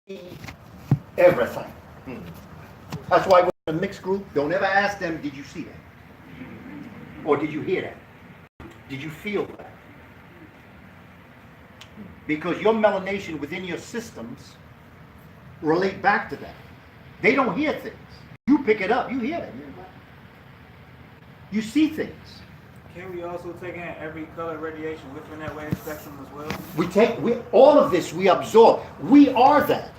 see everything. That's why when a mixed group, don't ever ask them, did you see that? Or did you hear that? Did you feel that? Because your melanation within your systems relate back to that. They don't hear things. You pick it up, you hear it. You see things. Can we also take in every color radiation within that wave spectrum as well? All of this we absorb. We are that.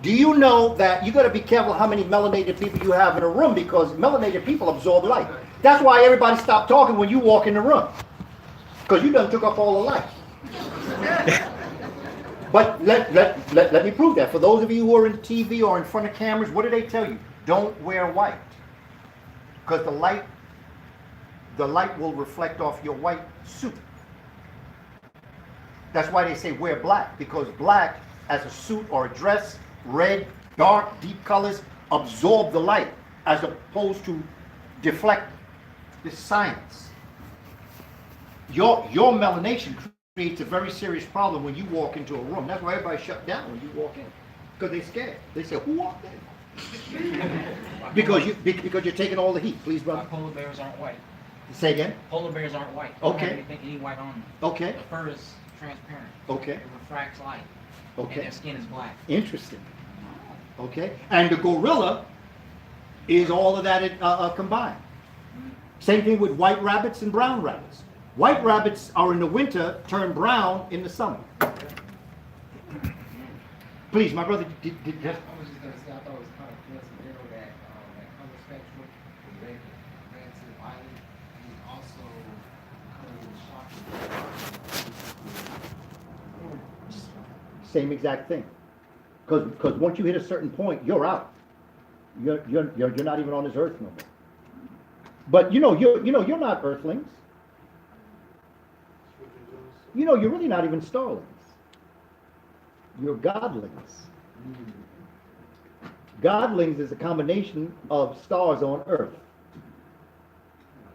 Do you know that you got to be careful how many melanated people you have in a room, because melanated people absorb light. That's why everybody stopped talking when you walk in the room, because you done took up all the light. But let me prove that. For those of you who are in TV or in front of cameras, what do they tell you? Don't wear white, because the light will reflect off your white suit. That's why they say wear black, because black as a suit or a dress, red, dark, deep colors, absorb the light as opposed to deflect. This science. Your melanation creates a very serious problem when you walk into a room. That's why everybody shut down when you walk in, because they're scared. They say, "Who walked in?" because you're taking all the heat. Please, brother. Polar bears aren't white. Say again. Polar bears aren't white. They Okay. don't have any white on them. Okay. The fur is transparent. Okay. It refracts light. Okay. And their skin is black. Interesting. Okay. And the gorilla is all of that combined. Same thing with white rabbits and brown rabbits. White rabbits are in the winter, turn brown in the summer. Please, my brother, I was just going to say, I thought it was kind of coincidental that that color spectrum, from red to violet, is also color shocking. same exact thing. Because once you hit a certain point, you're out. You're not even on this earth no more. But you're not earthlings. You're really not even starlings. You're godlings. Godlings is a combination of stars on earth.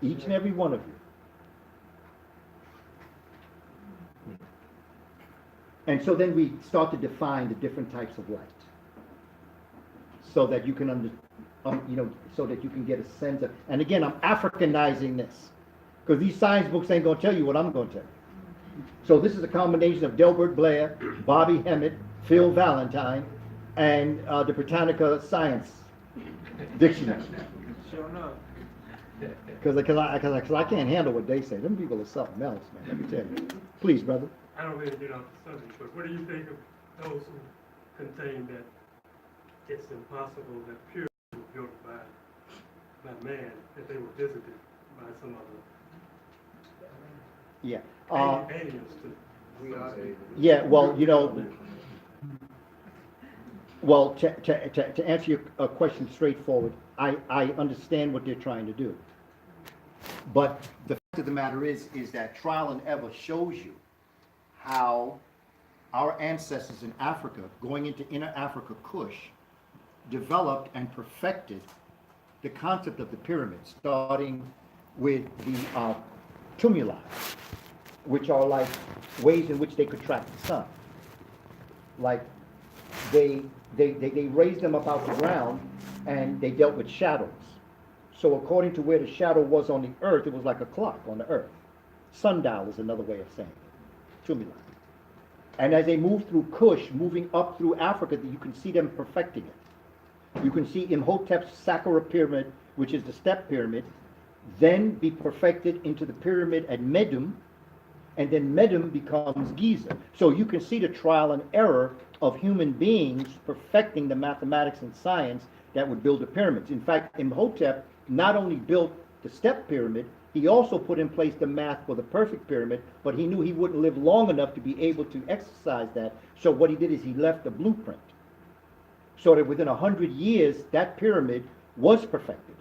Each and every one of you. And so then we start to define the different types of light, so that you can so that you can get a sense of. And again, I'm Africanizing this, because these science books ain't gonna tell you what I'm gonna tell you. So this is a combination of Delbert Blair, Bobby Hemmett, Phil Valentine, and the Britannica Science Dictionary. Sure enough. Because I can't handle what they say. Them people are something else, man. Let me tell you. Please, brother. I don't really get off the subject, but what do you think of those who contain that it's impossible that pyramids were built by man, that they were visited by some other Yeah. aliens too? Yeah. Well, Well, to answer your question straightforward, I understand what they're trying to do. But the fact of the matter is that trial and error shows you how our ancestors in Africa, going into inner Africa Kush, developed and perfected the concept of the pyramid, starting with the tumuli, which are like ways in which they could track the sun. Like they raised them up out the ground, and they dealt with shadows. So according to where the shadow was on the earth, it was like a clock on the earth. Sundial is another way of saying it. Tumuli. And as they move through Kush, moving up through Africa, you can see them perfecting it. You can see Imhotep's Saqqara pyramid, which is the step pyramid, then be perfected into the pyramid at Medum, and then Medum becomes Giza. So you can see the trial and error of human beings perfecting the mathematics and science that would build the pyramids. In fact, Imhotep not only built the step pyramid, he also put in place the math for the perfect pyramid, but he knew he wouldn't live long enough to be able to exercise that. So what he did is he left a blueprint, so that within 100 years, that pyramid was perfected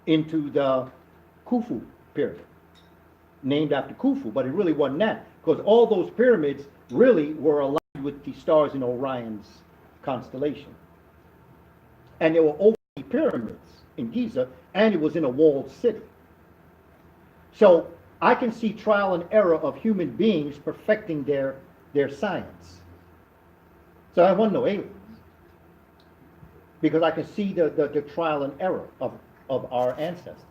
into the Khufu pyramid, named after Khufu, but it really wasn't that, because all those pyramids really were aligned with the stars in Orion's constellation. And there were over 80 pyramids in Giza, and it was in a walled city. So I can see trial and error of human beings perfecting their science. So I want no aliens. Because I can see the trial and error of our ancestors.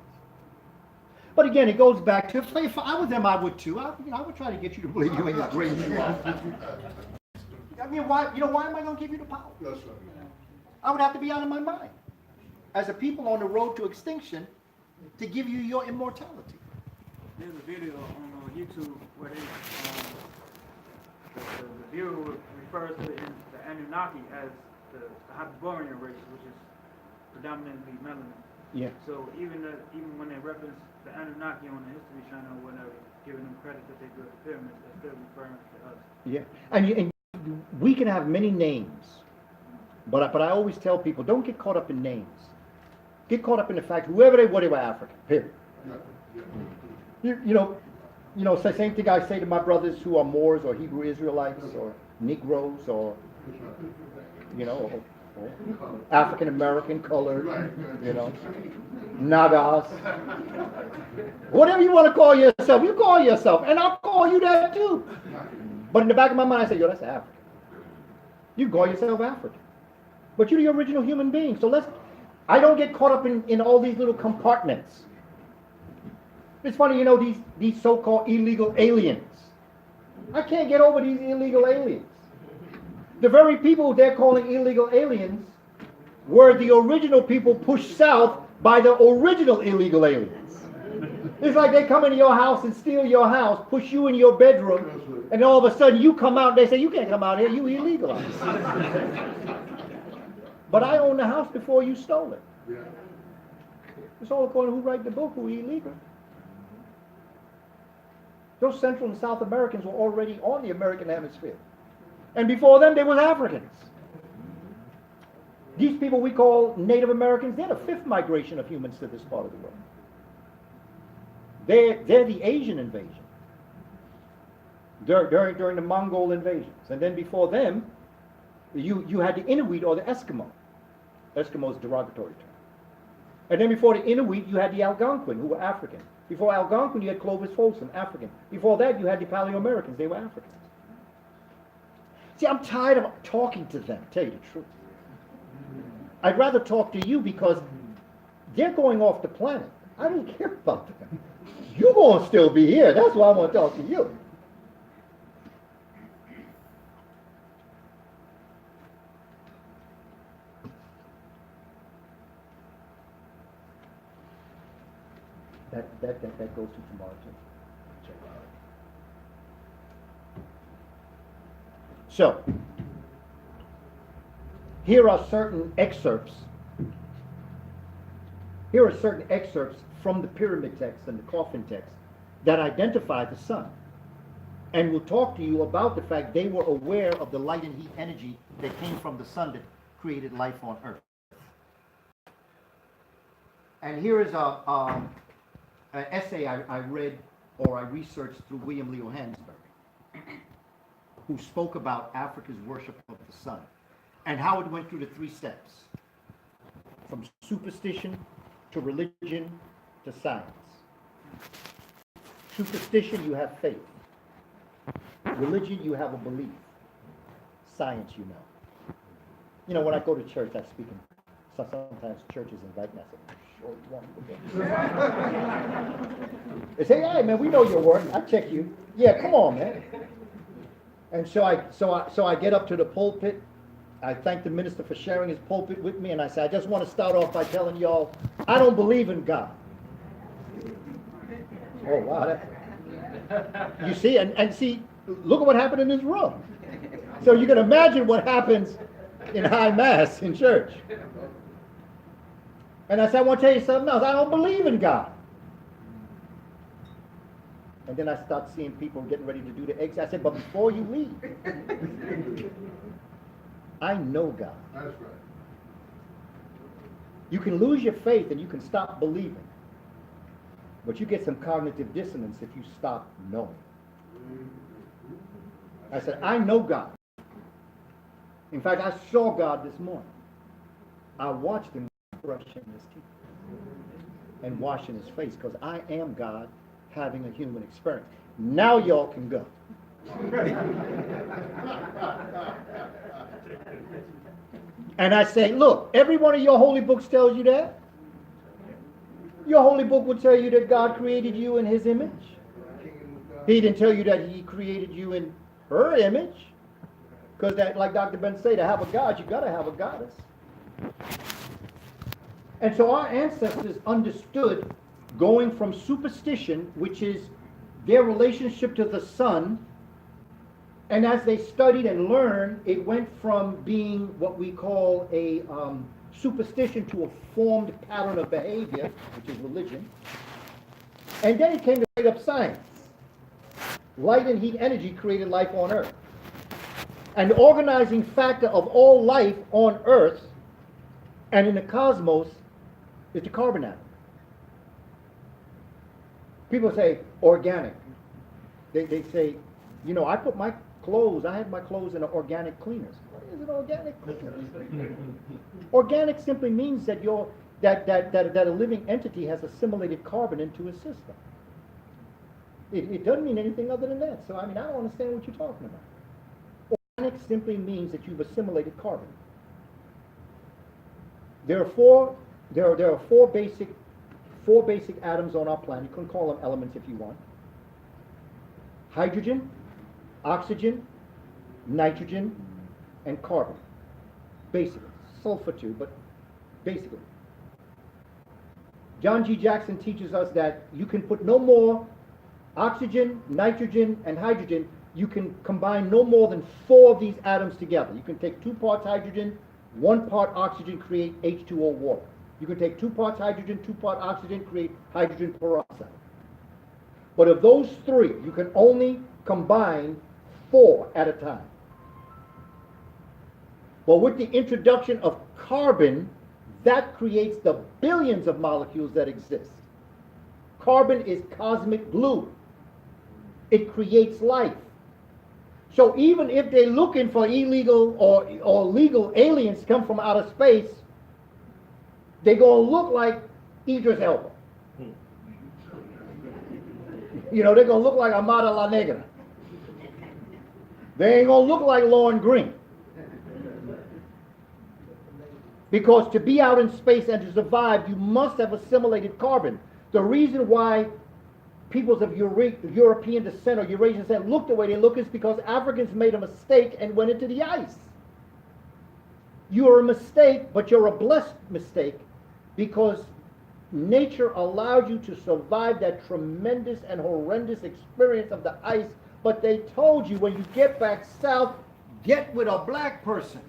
But again, it goes back to, if I was them, I would too. I would try to get you to believe you ain't as great as you are. I mean, why am I going to give you the power? I would have to be out of my mind. As a people on the road to extinction, to give you your immortality. There's a video on YouTube where they, the viewer refers to the Anunnaki as the Hyperborean race, which is predominantly melanin. Yeah. So even when they reference the Anunnaki on the History Channel or whatever, giving them credit that they built the pyramids, they're still referring to us. Yeah. And we can have many names, but I always tell people, don't get caught up in names. Get caught up in the fact, whoever they were African, period. You know, same thing I say to my brothers who are Moors or Hebrew Israelites or Negroes or, or African American, colored, Nagas. Whatever you want to call yourself, you call yourself. And I'll call you that too. But in the back of my mind, I say, that's African. You call yourself African. But you're the original human being. So I don't get caught up in all these little compartments. It's funny, these so-called illegal aliens. I can't get over these illegal aliens. The very people they're calling illegal aliens were the original people pushed south by the original illegal aliens. It's like they come into your house and steal your house, push you in your bedroom, and all of a sudden you come out and they say, you can't come out here, you illegal. But I own the house before you stole it. It's all according to who write the book, who illegal. Those Central and South Americans were already on the American hemisphere. And before them, there was Africans. These people we call Native Americans, they're the fifth migration of humans to this part of the world. They're the Asian invasion. During the Mongol invasions. And then before them, you had the Inuit or the Eskimo. Eskimo is a derogatory term. And then before the Inuit, you had the Algonquin, who were African. Before Algonquin, you had Clovis Folsom, African. Before that, you had the Paleo-Americans, they were Africans. See, I'm tired of talking to them, to tell you the truth. I'd rather talk to you because they're going off the planet. I don't care about them. You're going to still be here. That's why I want to talk to you. That goes to tomorrow too. Check it out. So, here are certain excerpts. Here are certain excerpts from the pyramid text and the coffin text that identify the sun. And will talk to you about the fact they were aware of the light and heat energy that came from the sun that created life on Earth. And here is an essay I read or I researched through William Leo Hansberry, who spoke about Africa's worship of the sun and how it went through the 3 steps, from superstition to religion to science. Superstition, you have faith. Religion, you have a belief. Science, you know. You know, when I go to church, I speak in, so sometimes churches invite me. I say, sure you want to go. They say, hey man, we know your work. I check you. Yeah, come on, man. And so I get up to the pulpit. I thank the minister for sharing his pulpit with me, and I say, I just want to start off by telling y'all, I don't believe in God. Oh wow, you see, and see, look at what happened in this room. So you can imagine what happens in high mass in church. And I said, I want to tell you something else. I don't believe in God. And then I start seeing people getting ready to do the exit. I said, but before you leave, I know God. That's right. You can lose your faith and you can stop believing. But you get some cognitive dissonance if you stop knowing. I said, I know God. In fact, I saw God this morning. I watched him brushing his teeth and washing his face because I am God having a human experience. Now y'all can go. And I say, look, every one of your holy books tells you that. Your holy book will tell you that God created you in his image. He didn't tell you that he created you in her image. Because that, like Dr. Ben said, to have a God, you gotta have a goddess. And so our ancestors understood going from superstition, which is their relationship to the sun, and as they studied and learned, it went from being what we call a superstition to a formed pattern of behavior, which is religion. And then it came to straight up science. Light and heat energy created life on Earth. And the organizing factor of all life on Earth and in the cosmos is the carbon atom. People say organic. They say, you know, I put my clothes, I had my clothes in an organic cleaners. What is an organic cleaner? Organic simply means that that a living entity has assimilated carbon into its system. It doesn't mean anything other than that. So I mean, I don't understand what you're talking about. Organic simply means that you've assimilated carbon. There are four basic atoms on our planet. You can call them elements if you want. Hydrogen, oxygen, nitrogen, and carbon. Basically. Sulfur too, but basically. John G. Jackson teaches us that you can put no more oxygen, nitrogen, and hydrogen. You can combine no more than 4 of these atoms together. You can take 2 parts hydrogen, 1 part oxygen, create H2O water. You can take 2 parts hydrogen, 2 parts oxygen, create hydrogen peroxide. But of those 3, you can only combine 4 at a time. But with the introduction of carbon, that creates the billions of molecules that exist. Carbon is cosmic glue. It creates life. So even if they're looking for illegal or legal aliens to come from outer space, they're going to look like Idris Elba. You know, they're going to look like Amada La Negra. They ain't going to look like Lauren Green. Because to be out in space and to survive, you must have assimilated carbon. The reason why peoples of European descent or Eurasian descent look the way they look is because Africans made a mistake and went into the ice. You are a mistake, but you're a blessed mistake because nature allowed you to survive that tremendous and horrendous experience of the ice, but they told you when you get back south, get with a black person.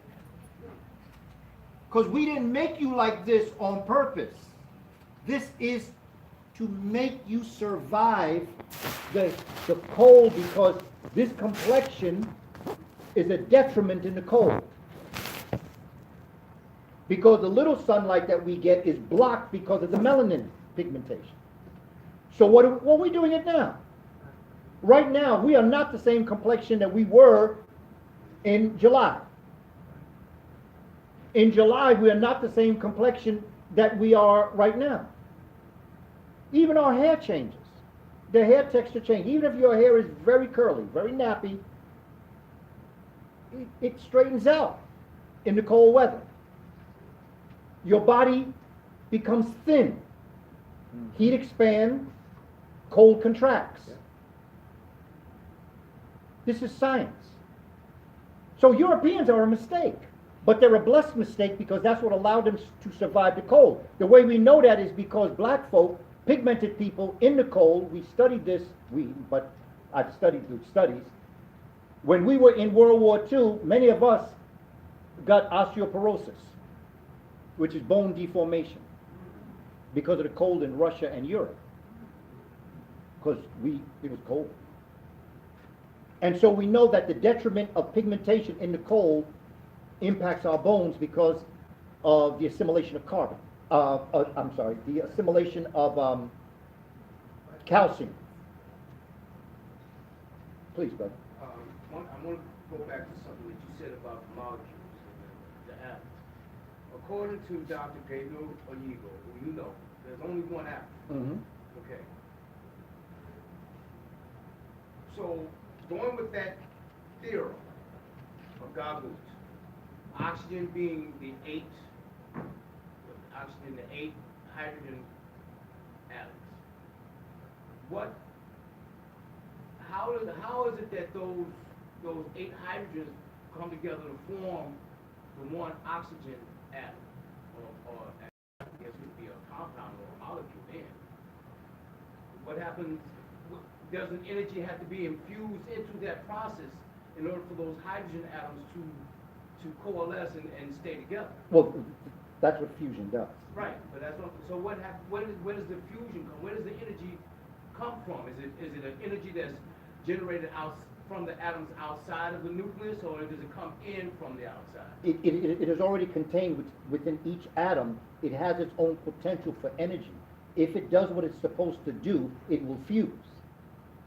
Because we didn't make you like this on purpose. This is to make you survive the cold, because this complexion is a detriment in the cold. Because the little sunlight that we get is blocked because of the melanin pigmentation. So what are we doing it now? Right now, we are not the same complexion that we were in July. In July, we are not the same complexion that we are right now. Even our hair changes. The hair texture changes. Even if your hair is very curly, very nappy, it straightens out in the cold weather. Your body becomes thin. Heat expands, cold contracts. This is science. So Europeans are a mistake. But they're a blessed mistake because that's what allowed them to survive the cold. The way we know that is because black folk, pigmented people in the cold, we studied this, but I've studied through studies. When we were in World War II, many of us got osteoporosis, which is bone deformation, because of the cold in Russia and Europe. Because it was cold. And so we know that the detriment of pigmentation in the cold impacts our bones because of the assimilation of carbon. The assimilation of calcium. Please, brother. I want to go back to something that you said about the molecules and the atoms. According to Dr. Gabriel Oyigo, who you know, there's only one atom. Mm-hmm. Okay. So, going with that theorem of Gagoot, oxygen being the eight hydrogen atoms. How is it that those 8 hydrogens come together to form the one oxygen atom? Or I guess it would be a compound or a molecule then. What happens, does an energy have to be infused into that process in order for those hydrogen atoms to coalesce and stay together? Well, that's what fusion does. Right, but that's what, so where does the fusion come, where does the energy come from? Is it an energy that's generated out from the atoms outside of the nucleus, or does it come in from the outside? It is already contained within each atom. It has its own potential for energy. If it does what it's supposed to do, it will fuse.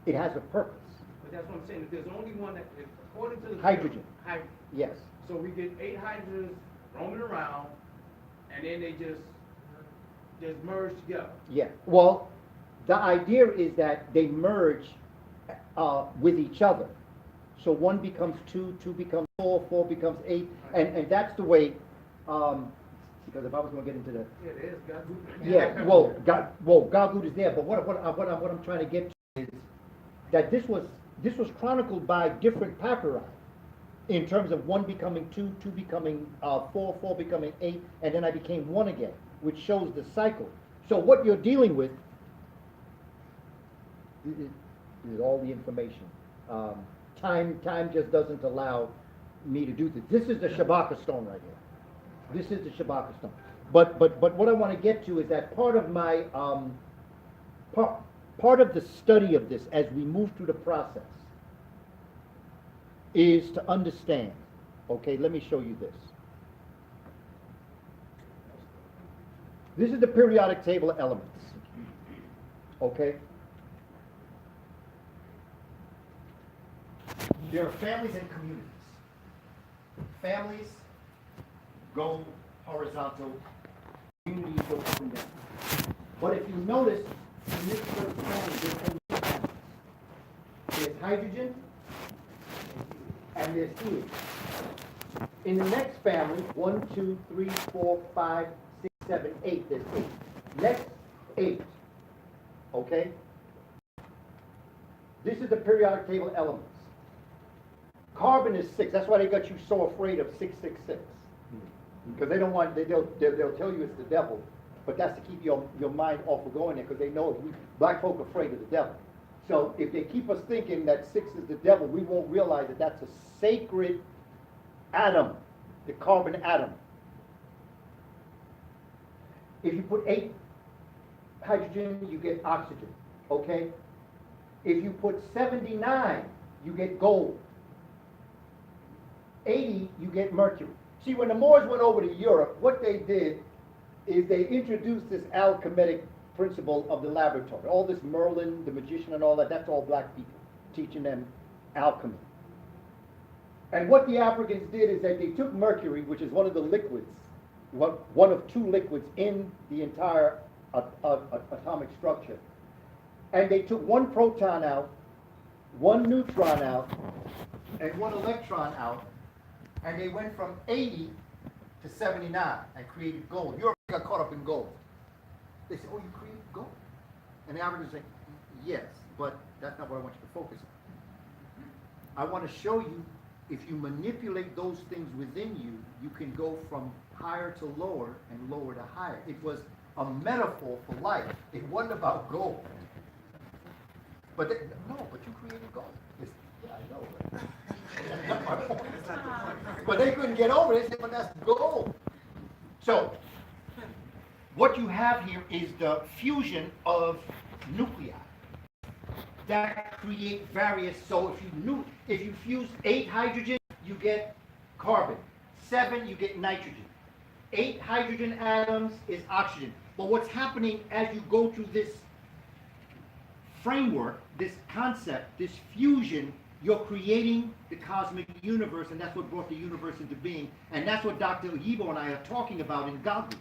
It has a purpose. But that's what I'm saying, if there's only one that, according to the... Hydrogen. Hydrogen. Yes. So we get 8 hydrogens roaming around, and then they just merge together. Yeah. Well, the idea is that they merge with each other. So 1 becomes 2, 2 becomes 4, 4 becomes 8, and that's the way. Because if I was going to get into the Yeah, it is, got to. yeah, Galgut is there. But what I'm trying to get to is that this was chronicled by different papyri in terms of 1 becoming 2, 2 becoming 4, 4 becoming 8, and then I became 1 again, which shows the cycle. So what you're dealing with is all the information. Time just doesn't allow me to do this. This is the Shabaka stone right here. This is the Shabaka stone. But what I want to get to is that part of my part of the study of this as we move through the process is to understand. Okay, let me show you this. This is the periodic table of elements. Okay? There are families and communities. Families go horizontal, communities go up and down. But if you notice, in this first family, there's only 2 atoms. There's hydrogen, and there's helium. In the next family, 1, 2, 3, 4, 5, 6, 7, 8, there's 8. Next, 8. Okay? This is the periodic table of elements. Carbon is 6. That's why they got you so afraid of 666. Because they don't want, they'll tell you it's the devil, but that's to keep your mind off of going there, because they know black folk are afraid of the devil. So if they keep us thinking that 6 is the devil, we won't realize that that's a sacred atom, the carbon atom. If you put 8 hydrogen, you get oxygen, okay? If you put 79, you get gold. 80, you get mercury. See, when the Moors went over to Europe, what they did is they introduced this alchemic principle of the laboratory. All this Merlin, the magician and all that, that's all black people teaching them alchemy. And what the Africans did is that they took mercury, which is one of the liquids, one of 2 liquids in the entire atomic structure, and they took 1 proton out, 1 neutron out, and 1 electron out, and they went from 80 to 79 and created gold. Europe got caught up in gold. They said, oh, you created gold? And the Africans say, yes, but that's not what I want you to focus on. I want to show you, if you manipulate those things within you, you can go from higher to lower and lower to higher. It was a metaphor for life. It wasn't about gold. But but you created gold. Yeah, I know. That's not my point. But they couldn't get over it. They said, but that's gold. So, what you have here is the fusion of nuclei that create various. So if you fuse 8 hydrogen, you get carbon. 7, you get nitrogen. 8 hydrogen atoms is oxygen. But what's happening as you go through this framework, this concept, this fusion, you're creating the cosmic universe, and that's what brought the universe into being. And that's what Dr. Yibo and I are talking about in Galgut.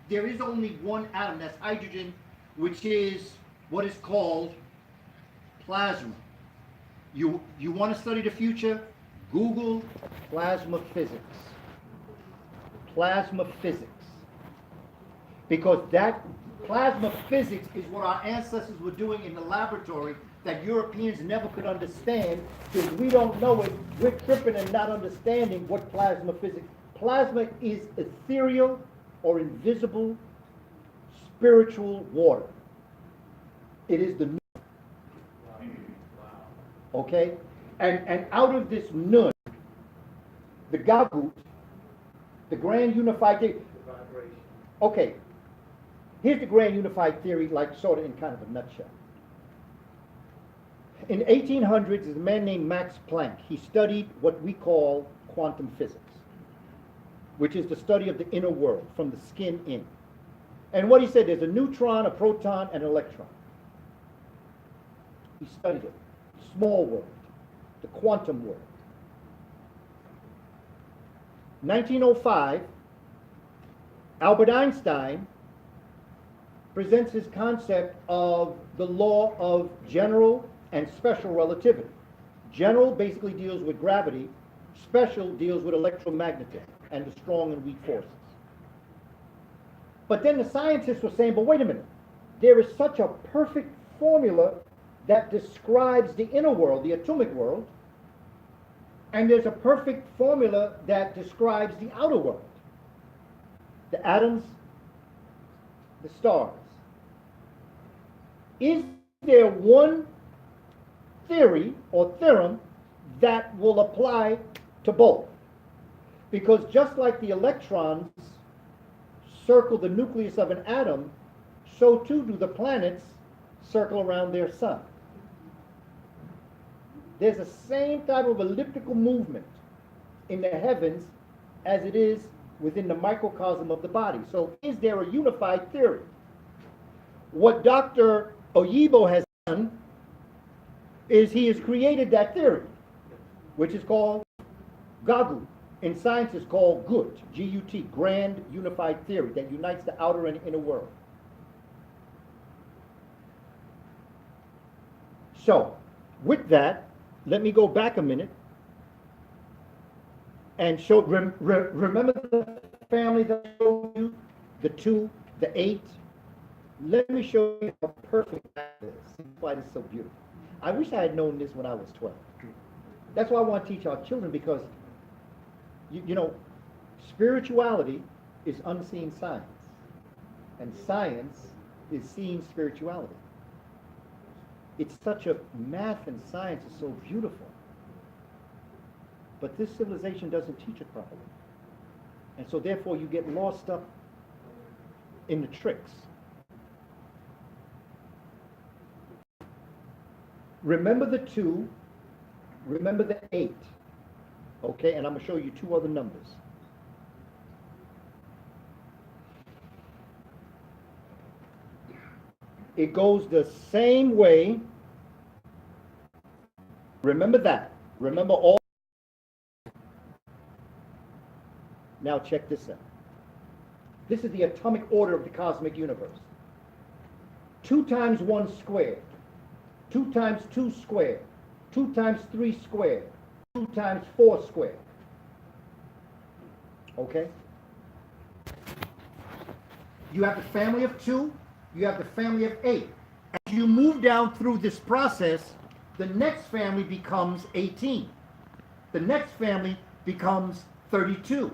There is only 1 atom, that's hydrogen, which is what is called plasma. You want to study the future? Google plasma physics. plasma physics. Because that plasma physics is what our ancestors were doing in the laboratory that Europeans never could understand, because we don't know it. We're tripping and not understanding what plasma physics. Plasma is ethereal or invisible spiritual water. It is the okay? And out of this nun, the Gagut, the grand unified theory. Okay, here's the grand unified theory, like sort of in kind of a nutshell. In 1800s, there's a man named Max Planck. He studied what we call quantum physics, which is the study of the inner world, from the skin in. And what he said, there's a neutron, a proton, and an electron. He studied it. Small world, the quantum world. 1905, Albert Einstein presents his concept of the law of general and special relativity. General basically deals with gravity, special deals with electromagnetism and the strong and weak forces. But then the scientists were saying, but wait a minute, there is such a perfect formula that describes the inner world, the atomic world, and there's a perfect formula that describes the outer world, the atoms, the stars. Is there one theory or theorem that will apply to both? Because just like the electrons circle the nucleus of an atom, so too do the planets circle around their sun. There's the same type of elliptical movement in the heavens as it is within the microcosm of the body. So is there a unified theory? What Dr. Oyibo has done is he has created that theory, which is called Gagut. In science, it's called GUT, G-U-T, Grand Unified Theory, that unites the outer and inner world. So, with that, let me go back a minute and show, remember the family that I showed you? The 2, the 8? Let me show you how perfect that is. Why it's so beautiful. I wish I had known this when I was 12. That's why I want to teach our children, because, you know, spirituality is unseen science. And science is seeing spirituality. It's such a, math and science is so beautiful. But this civilization doesn't teach it properly. And so therefore you get lost up in the tricks. Remember the 2, remember the 8. Okay, and I'm going to show you 2 other numbers. It goes the same way. Remember that. Remember all. Now check this out. This is the atomic order of the cosmic universe. 2 times 1 squared. 2 times 2 squared. 2 times 3 squared. 2 times 4 squared. Okay? You have the family of 2. You have the family of 8. As you move down through this process, the next family becomes 18. The next family becomes 32.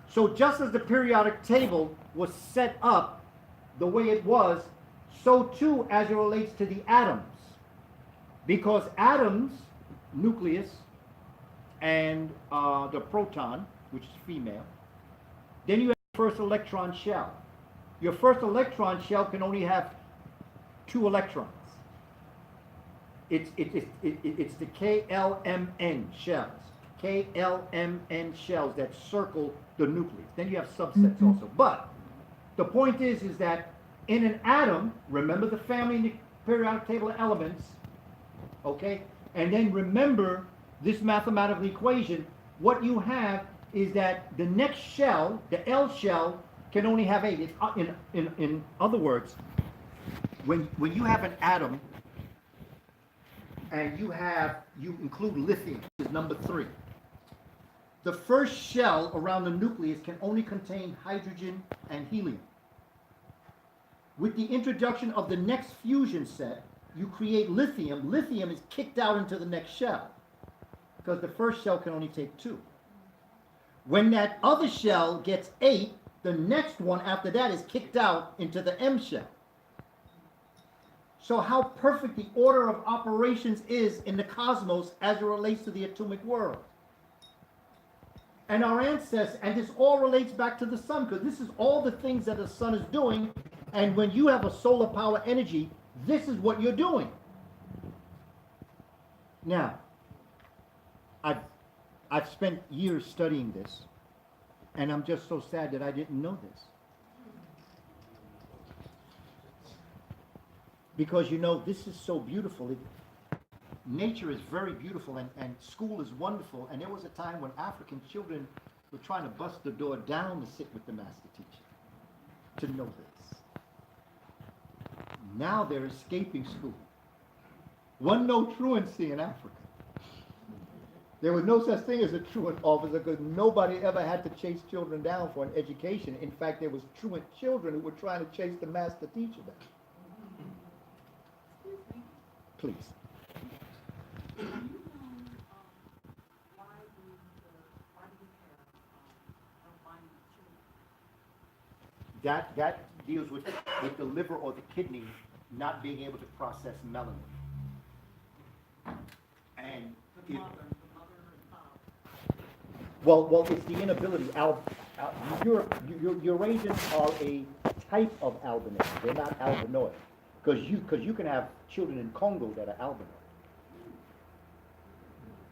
So just as the periodic table was set up the way it was, so too as it relates to the atoms. Because atoms, nucleus, and the proton, which is female, then you have the first electron shell. Your first electron shell can only have 2 electrons. It's the KLMN shells. KLMN shells that circle the nucleus. Then you have subsets also. But the point is that in an atom, remember the family in the periodic table of elements, okay? And then remember this mathematical equation. What you have is that the next shell, the L shell, can only have 8. In other words, when you have an atom and you include lithium, which is number 3. the first shell around the nucleus can only contain hydrogen and helium. With the introduction of the next fusion set, you create lithium. Lithium is kicked out into the next shell because the first shell can only take 2. When that other shell gets 8, the next one after that is kicked out into the M shell. So how perfect the order of operations is in the cosmos as it relates to the atomic world. And our ancestors, and this all relates back to the sun, because this is all the things that the sun is doing. And when you have a solar power energy, this is what you're doing. Now, I've spent years studying this, and I'm just so sad that I didn't know this. Because, you know, this is so beautiful. Nature is very beautiful, and school is wonderful. And there was a time when African children were trying to bust the door down to sit with the master teacher, to know this. Now they're escaping school. Wasn't no truancy in Africa. There was no such thing as a truant officer because nobody ever had to chase children down for an education. In fact, there was truant children who were trying to chase the master teacher down. Please. That deals with the liver or the kidney not being able to process melanin. And well, it's the inability. Eurasians are a type of albinism. They're not albinoid. Because you can have children in Congo that are albinoid.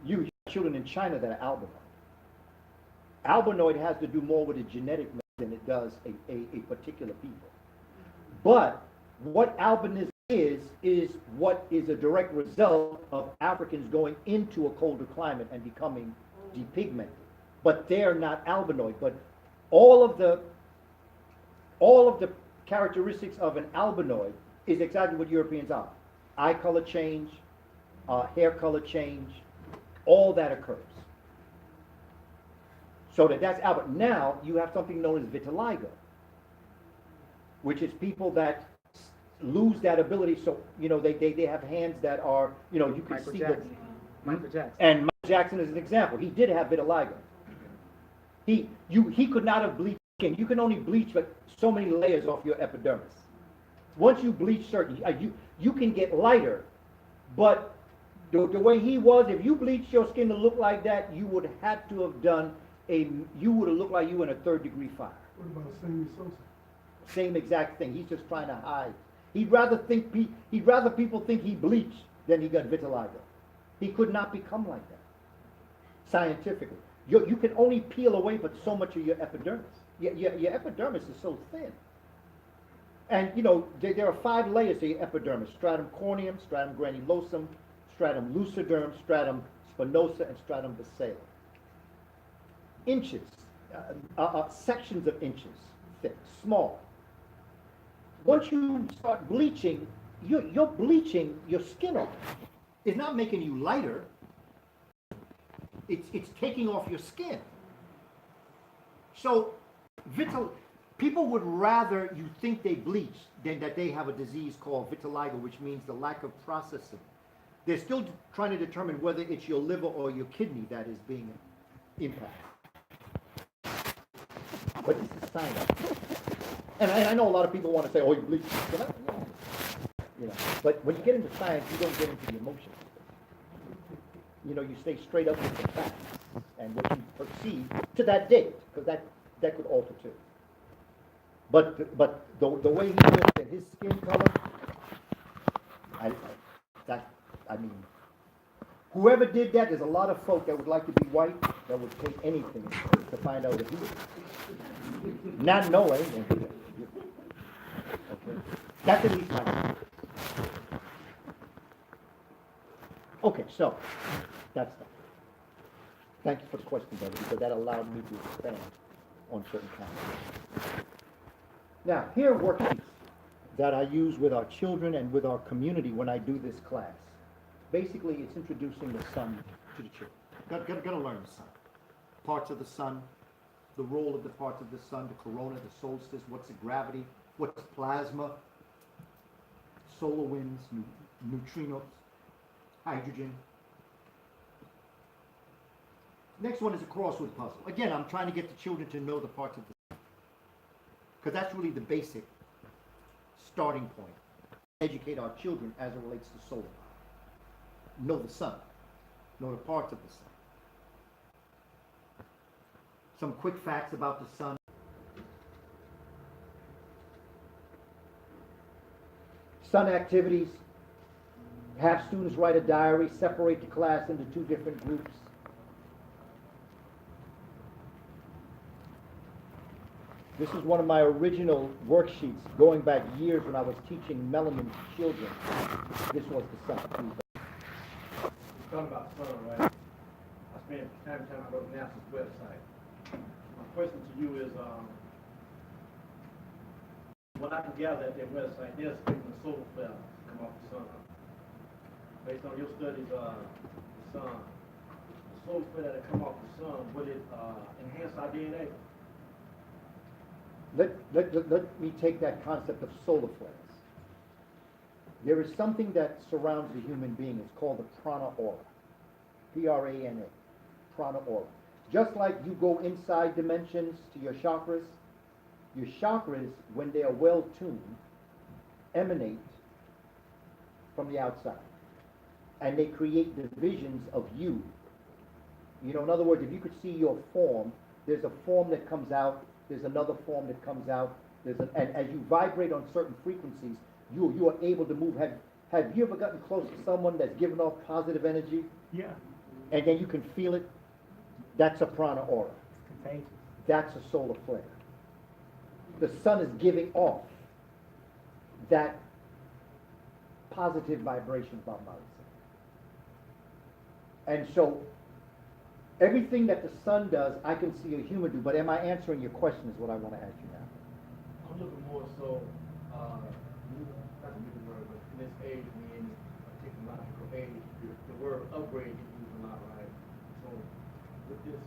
You have children in China that are albinoid. Albinoid has to do more with a genetic than it does a particular people. But what albinism is what is a direct result of Africans going into a colder climate and becoming depigmented. But they're not albinoid. But all of the characteristics of an albinoid is exactly what Europeans are. Eye color change, hair color change, all that occurs. So that's albino. Now you have something known as vitiligo, which is people that lose that ability. So, you know, they have hands that are, you know, you can see that. Michael Jackson. And Michael Jackson is an example. He did have vitiligo. He could not have bleached skin. You can only bleach like so many layers off your epidermis. Once you bleach certain, you can get lighter, but the way he was, if you bleached your skin to look like that, you would have to have done you would have looked like you were in a 3rd-degree fire. What about Sammy Sosa? Same exact thing. He's just trying to hide. He'd rather people think he bleached than he got vitiligo. He could not become like that. Scientifically. You can only peel away but so much of your epidermis. Your epidermis is so thin. And, you know, there are 5 layers to your epidermis. Stratum corneum, stratum granulosum, stratum luciderm, stratum spinosa, and stratum basale. Inches, sections of inches thick, small. Once you start bleaching, you're bleaching your skin off. It's not making you lighter. It's taking off your skin. So, people would rather you think they bleach than that they have a disease called vitiligo, which means the lack of processing. They're still trying to determine whether it's your liver or your kidney that is being impacted. But this is science. And I know a lot of people want to say, oh, you bleach. You know, but when you get into science, you don't get into the emotions. You know, you stay straight up with the facts and what you perceive to that date, because that could alter too. But the way he looks at his skin color, I mean, whoever did that, there's a lot of folk that would like to be white that would take anything to find out that he was. Not knowing. Okay. That's at least my. Okay, so that's that. Thank you for the question, brother, because that allowed me to expand on certain comments. Now, here are worksheets that I use with our children and with our community when I do this class. Basically, it's introducing the sun to the children. Got to learn the sun. parts of the sun, the role of the parts of the sun, the corona, the solstice, what's the gravity, what's plasma, solar winds, neutrinos, hydrogen. Next one is a crossword puzzle. Again, I'm trying to get the children to know the parts of the sun, because that's really the basic starting point. Educate our children as it relates to solar. Know the sun. Know the parts of the sun. Some quick facts about the sun. Sun activities. Have students write a diary, separate the class into 2 different groups. This is one of my original worksheets going back years when I was teaching melanin to children. This was the sun. You're talking about sun, right? I spent time I go to NASA's website. My question to you is, what I can gather at their website, they're expecting a solar flare to come off the sun. Based on your studies, the sun, the solar flare that come off the sun, would it enhance our DNA? Let me take that concept of solar flares. There is something that surrounds the human being. It's called the prana aura. Prana, prana aura. Just like you go inside dimensions to your chakras, when they are well tuned, emanate from the outside. And they create the visions of you. You know, in other words, if you could see your form, there's a form that comes out, there's another form that comes out, and as you vibrate on certain frequencies, you are able to move. Have you ever gotten close to someone that's giving off positive energy? Yeah. And then you can feel it? That's a prana aura. Contagious. That's a solar flare. The sun is giving off that positive vibration, Bob Marley said. And so, everything that the sun does, I can see a human do, but am I answering your question is what I want to ask you now. I'm looking more so, not to use the word, but in this age, we in a technological age, the word upgrade is used a lot, right? So, with this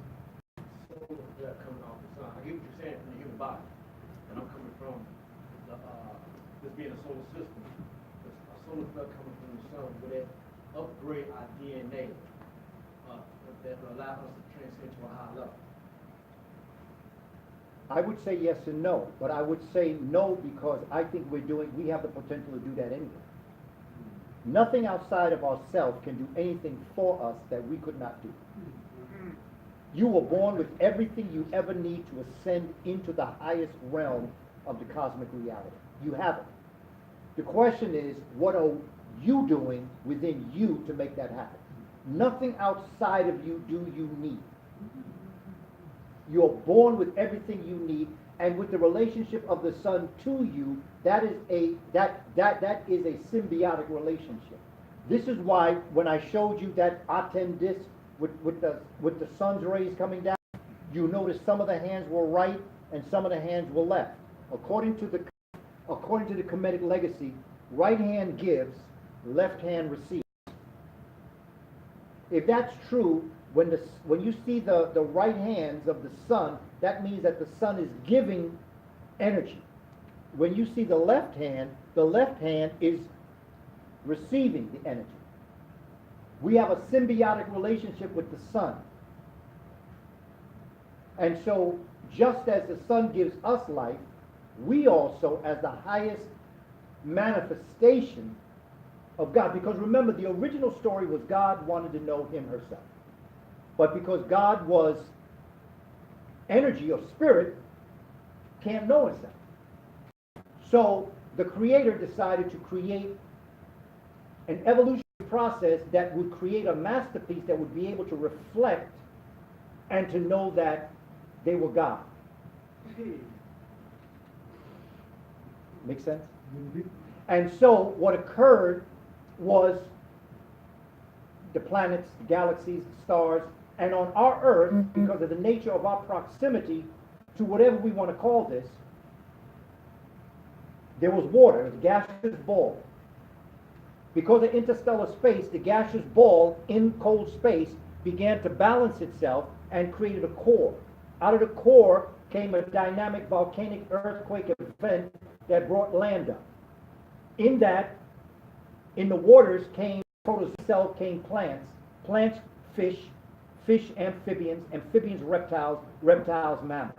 solar flare coming off the sun, I get what you're saying from the human body, and I'm coming from this being a solar system. A solar flare coming from the sun, would it upgrade our DNA? That will allow us to transcend to a higher level? I would say yes and no, but I would say no because I think we have the potential to do that anyway. Nothing outside of ourselves can do anything for us that we could not do. You were born with everything you ever need to ascend into the highest realm of the cosmic reality. You have it. The question is, what are you doing within you to make that happen? Nothing outside of you do you need. You're born with everything you need, and with the relationship of the sun to you, that is a symbiotic relationship. This is why when I showed you that Aten disc with the sun's rays coming down, you notice some of the hands were right and some of the hands were left. According to the Kemetic legacy, right hand gives, left hand receives. If that's true, when you see the right hands of the sun, that means that the sun is giving energy. When you see the left hand is receiving the energy. We have a symbiotic relationship with the sun. And so, just as the sun gives us life, we also, as the highest manifestation of God, because remember, the original story was God wanted to know him herself. But because God was energy or spirit, can't know himself. So the Creator decided to create an evolutionary process that would create a masterpiece that would be able to reflect and to know that they were God. Make sense? And so what occurred was the planets, the galaxies, the stars, and on our Earth, because of the nature of our proximity to whatever we want to call this, there was water, it was a gaseous ball. Because of interstellar space, the gaseous ball in cold space began to balance itself and created a core. Out of the core came a dynamic volcanic earthquake event that brought land up. In that, in the waters came protocell, came plants, plants fish, fish amphibians, amphibians reptiles, reptiles mammals.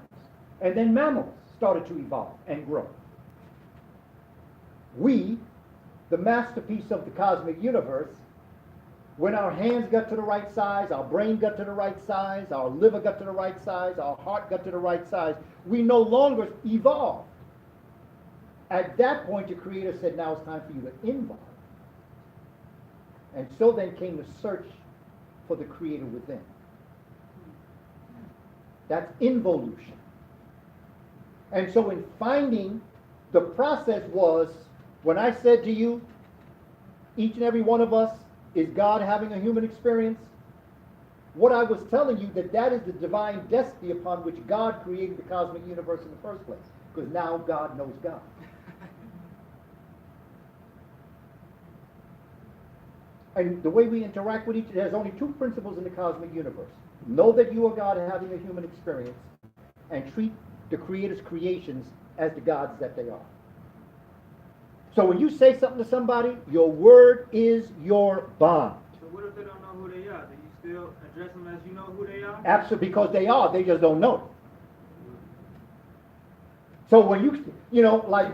And then mammals started to evolve and grow. We, the masterpiece of the cosmic universe, when our hands got to the right size, our brain got to the right size, our liver got to the right size, our heart got to the right size, we no longer evolved. At that point, the Creator said, now it's time for you to involve. And so then came the search for the Creator within. That's involution. And so in finding, the process was, when I said to you, each and every one of us, is God having a human experience? What I was telling you, that is the divine destiny upon which God created the cosmic universe in the first place. Because now God knows God. And the way we interact with each, there's only two principles in the cosmic universe. Know that you are God having a human experience, and treat the Creator's creations as the gods that they are. So when you say something to somebody, your word is your bond. So what if they don't know who they are? Do you still address them as you know who they are? Absolutely, because they are, they just don't know it. So when you know, like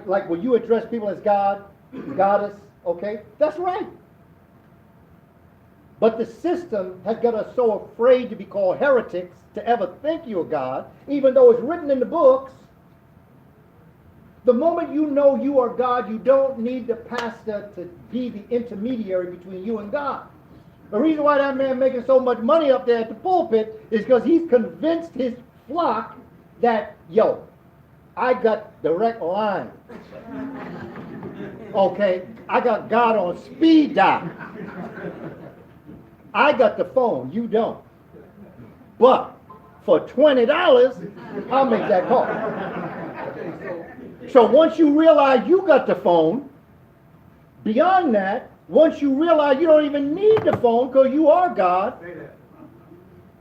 when you address people as God, goddess, okay, that's right. But the system has got us so afraid to be called heretics to ever think you're God, even though it's written in the books. The moment you know you are God, you don't need the pastor to be the intermediary between you and God. The reason why that man making so much money up there at the pulpit is because he's convinced his flock that, yo, I got direct line. Okay, I got God on speed dial. I got the phone, you don't. But for $20, I'll make that call. So once you realize you got the phone, beyond that, once you realize you don't even need the phone because you are God,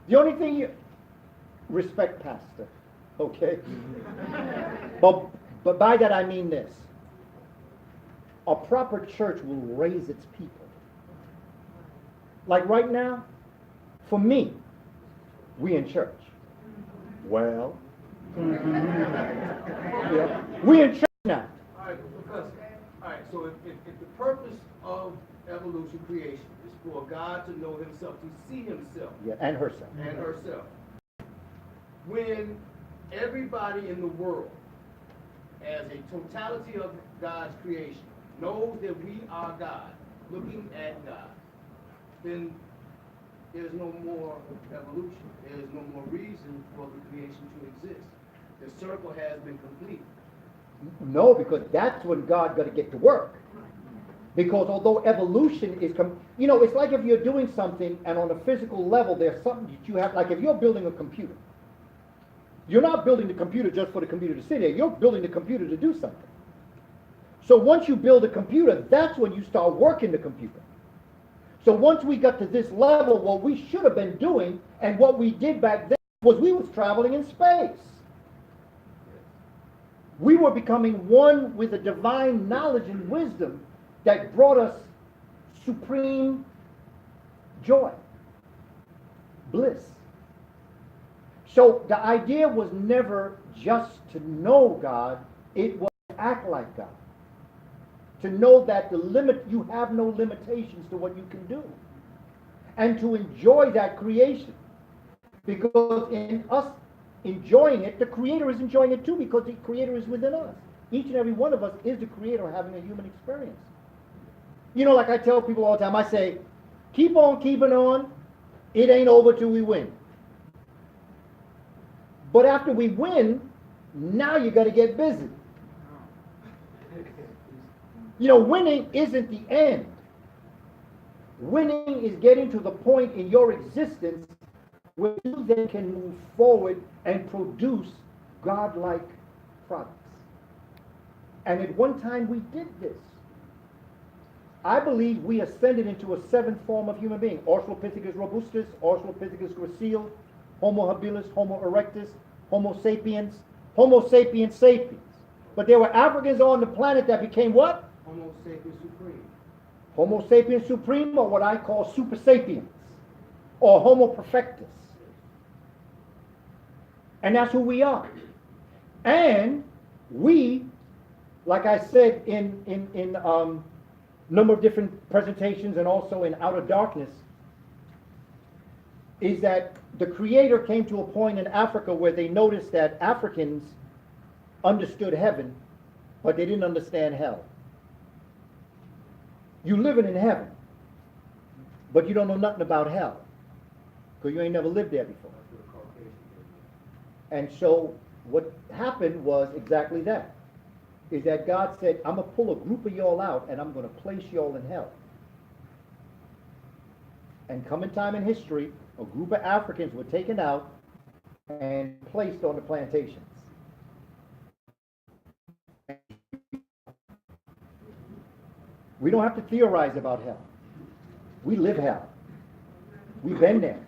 the only thing you respect pastor, okay? But by that I mean this. A proper church will raise its people. Like right now, for me, we in church. Well, yeah, we in church now. All right, Professor. All right, so if the purpose of evolution creation is for God to know himself, to see himself Yeah, and herself. and herself, when everybody in the world, as a totality of God's creation, knows that we are God, looking at God, then there's no more evolution. There's no more reason for the creation to exist. The circle has been complete. No, because that's when God got to get to work. Because although evolution is, you know, it's like if you're doing something and on a physical level there's something that you have, like if you're building a computer, you're not building the computer just for the computer to sit there, you're building the computer to do something. So once you build a computer, that's when you start working the computer. So once we got to this level, what we should have been doing and what we did back then was we was traveling in space. We were becoming one with the divine knowledge and wisdom that brought us supreme joy, bliss. So the idea was never just to know God, it was to act like God. To know that you have no limitations to what you can do. And to enjoy that creation. Because in us enjoying it, the Creator is enjoying it too, because the Creator is within us. Each and every one of us is the Creator having a human experience. You know, like I tell people all the time, I say, keep on keeping on, it ain't over till we win. But after we win, now you got to get busy. You know, winning isn't the end. Winning is getting to the point in your existence where you then can move forward and produce God-like products. And at one time we did this. I believe we ascended into a seventh form of human being. Australopithecus robustus, Australopithecus gracile, Homo habilis, Homo erectus, Homo sapiens, Homo sapiens sapiens. But there were Africans on the planet that became what? Homo sapiens supreme. Homo sapiens supreme, or what I call super sapiens, or Homo perfectus. And that's who we are. And we, like I said in number of different presentations and also in Outer Darkness, is that the Creator came to a point in Africa where they noticed that Africans understood heaven, but they didn't understand hell. You living in heaven, but you don't know nothing about hell, because you ain't never lived there before. And so what happened was exactly that, is that God said, I'm going to pull a group of y'all out and I'm going to place y'all in hell. And come in time in history, a group of Africans were taken out and placed on the plantations. We don't have to theorize about hell. We live hell. We've been there.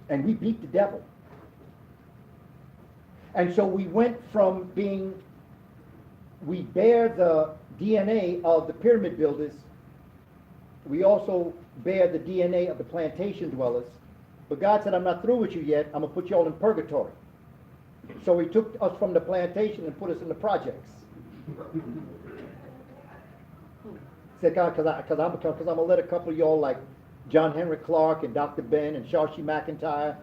And we beat the devil. And so we went from being, we bear the DNA of the pyramid builders. We also bear the DNA of the plantation dwellers. But God said, I'm not through with you yet. I'm going to put you all in purgatory. So he took us from the plantation and put us in the projects. Said, God, because I'm going to let a couple of y'all like John Henry Clark and Dr. Ben and Shashi McIntyre,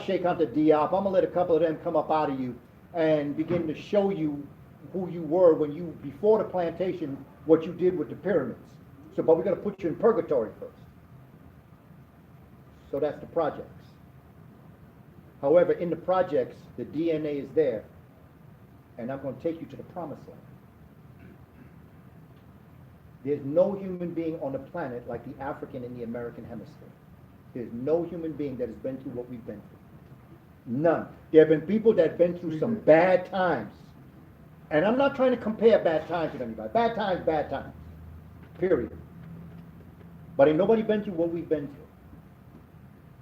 Sheikh Anta Diop, I'm going to let a couple of them come up out of you and begin to show you who you were when you, before the plantation, what you did with the pyramids. So, but we're going to put you in purgatory first. So that's the projects. However, in the projects, the DNA is there, and I'm going to take you to the promised land. There's no human being on the planet like the African in the American hemisphere. There's no human being that has been through what we've been through. None. There have been people that have been through some bad times. And I'm not trying to compare bad times with anybody. Bad times. Period. But ain't nobody been through what we've been through.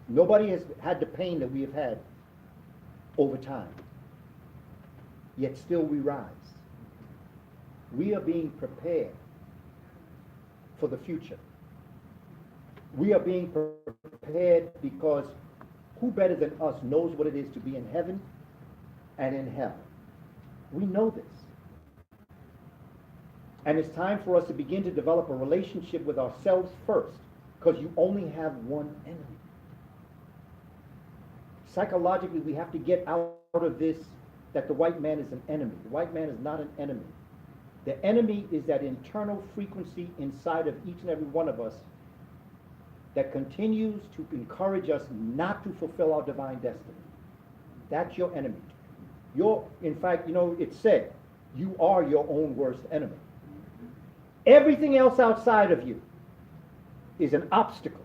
Nobody has had the pain that we have had over time. Yet still we rise. We are being prepared for the future. We are being prepared because who better than us knows what it is to be in heaven and in hell? We know this. And it's time for us to begin to develop a relationship with ourselves first, because you only have one enemy. Psychologically, we have to get out of this that the white man is an enemy. The white man is not an enemy. The enemy is that internal frequency inside of each and every one of us that continues to encourage us not to fulfill our divine destiny. That's your enemy. In fact, it's said, you are your own worst enemy. Everything else outside of you is an obstacle.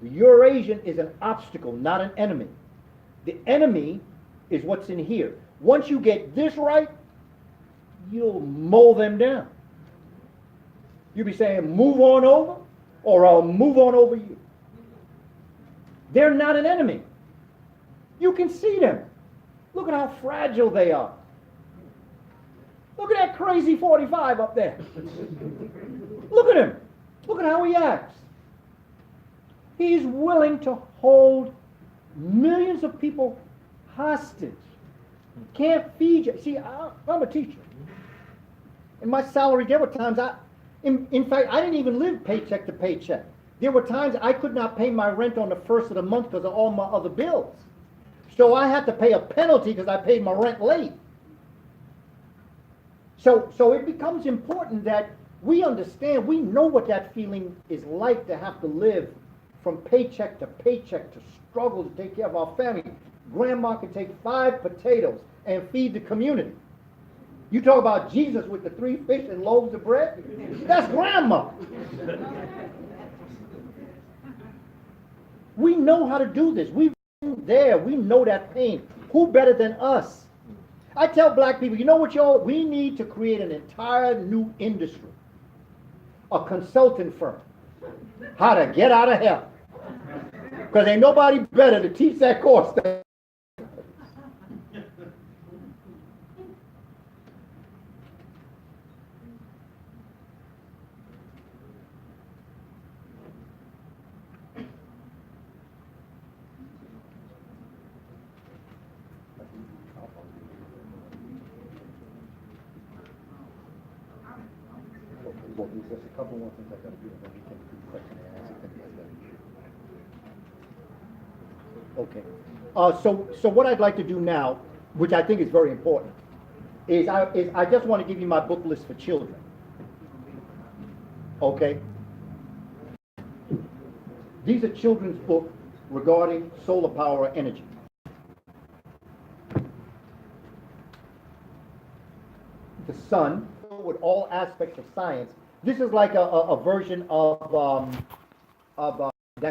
The Eurasian is an obstacle, not an enemy. The enemy is what's in here. Once you get this right, you'll mow them down. You'll be saying, move on over, or I'll move on over you. They're not an enemy. You can see them. Look at how fragile they are. Look at that crazy 45 up there. Look at him. Look at how he acts. He's willing to hold millions of people hostage. Can't feed you. See, I'm a teacher. And my salary, there were times in fact, I didn't even live paycheck to paycheck. There were times I could not pay my rent on the first of the month because of all my other bills. So I had to pay a penalty because I paid my rent late. So it becomes important that we understand, we know what that feeling is like to have to live from paycheck to paycheck, to struggle to take care of our family. Grandma can take 5 potatoes and feed the community. You talk about Jesus with the 3 fish and loaves of bread? That's grandma. We know how to do this. We've been there. We know that pain. Who better than us? I tell black people, you know what, y'all? We need to create an entire new industry a consultant firm how to get out of hell. Because ain't nobody better to teach that course than well, there's just a couple more things I gotta do, and then we can do question and answer, things like that. Okay. So what I'd like to do now, which I think is very important, is I just want to give you my book list for children. Okay? These are children's books regarding solar power energy. The sun, with all aspects of science. This is like a version of